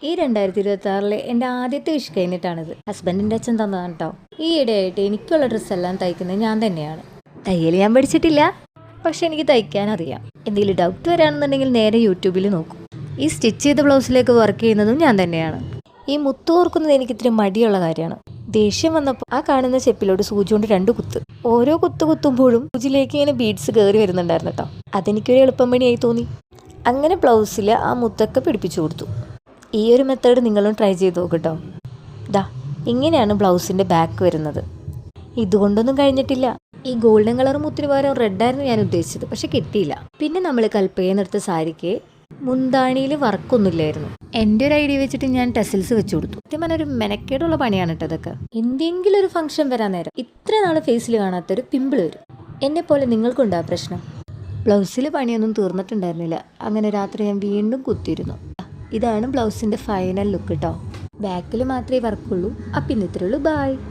ഈ 2026 എൻ്റെ ആദ്യത്തെ വിഷ് കഴിഞ്ഞിട്ടാണിത്. ഹസ്ബൻഡിൻ്റെ അച്ഛൻ തന്നതാണ് കേട്ടോ. ഈ ഇടയായിട്ട് എനിക്കുള്ള ഡ്രസ്സെല്ലാം തയ്ക്കുന്നത് ഞാൻ തന്നെയാണ്. തയ്യൽ ഞാൻ പഠിച്ചിട്ടില്ല, പക്ഷെ എനിക്ക് തയ്ക്കാൻ അറിയാം. എന്തെങ്കിലും ഡൗട്ട് വരാണെന്നുണ്ടെങ്കിൽ നേരെ യൂട്യൂബിൽ നോക്കും. ഈ സ്റ്റിച്ച് ചെയ്ത ബ്ലൗസിലേക്ക് വർക്ക് ചെയ്യുന്നതും ഞാൻ തന്നെയാണ്. ഈ മുത്ത് ഓർക്കുന്നത് എനിക്ക് ഇത്തിരി മടിയുള്ള കാര്യമാണ്. ദേഷ്യം വന്നപ്പോൾ ആ കാണുന്ന ചെപ്പിലോട് സൂചി കൊണ്ട് 2 കുത്ത്. ഓരോ കുത്ത് കുത്തുമ്പോഴും സൂചിലേക്ക് ഇങ്ങനെ ബീഡ്സ് കയറി വരുന്നുണ്ടായിരുന്നു കേട്ടോ. അതെനിക്കൊരു എളുപ്പം പണിയായി തോന്നി. അങ്ങനെ ബ്ലൗസിൽ ആ മുത്തൊക്കെ പിടിപ്പിച്ചു കൊടുത്തു. ഈ ഒരു മെത്തേഡ് നിങ്ങളും ട്രൈ ചെയ്ത് നോക്കട്ടോ. ദാ ഇങ്ങനെയാണ് ബ്ലൗസിൻ്റെ ബാക്ക് വരുന്നത്. ഇതുകൊണ്ടൊന്നും കഴിഞ്ഞിട്ടില്ല. ഈ ഗോൾഡൻ കളർ മുത്തിന് പകരം റെഡായിരുന്നു ഞാൻ ഉദ്ദേശിച്ചത്, പക്ഷെ കിട്ടിയില്ല. പിന്നെ നമ്മൾ കൽപ്പയെന്നെടുത്ത സാരിക്ക് മുന്താണിയിൽ വർക്കൊന്നുമില്ലായിരുന്നു. എൻ്റെ ഒരു ഐഡിയ വെച്ചിട്ട് ഞാൻ ടെസൽസ് വെച്ച് കൊടുത്തു. സത്യം പറഞ്ഞാൽ ഒരു മെനക്കേടുള്ള പണിയാണ് കേട്ടോ അതൊക്കെ. എന്തെങ്കിലും ഒരു ഫംഗ്ഷൻ വരാൻ നേരം ഇത്ര നാൾ ഫേസിൽ കാണാത്തൊരു പിമ്പിൾ വരും. എന്നെപ്പോലെ നിങ്ങൾക്കുണ്ടാ പ്രശ്നം? ബ്ലൗസിൽ പണിയൊന്നും തീർന്നിട്ടുണ്ടായിരുന്നില്ല. അങ്ങനെ രാത്രി ഞാൻ വീണ്ടും കുത്തിയിരുന്നു. ഇതാണ് ബ്ലൗസിൻ്റെ ഫൈനൽ ലുക്ക് കേട്ടോ. ബാക്കിൽ മാത്രമേ വർക്കുള്ളൂ. അപ്പം ഇന്ന് ഇത്രയുള്ളൂ. ബായ്.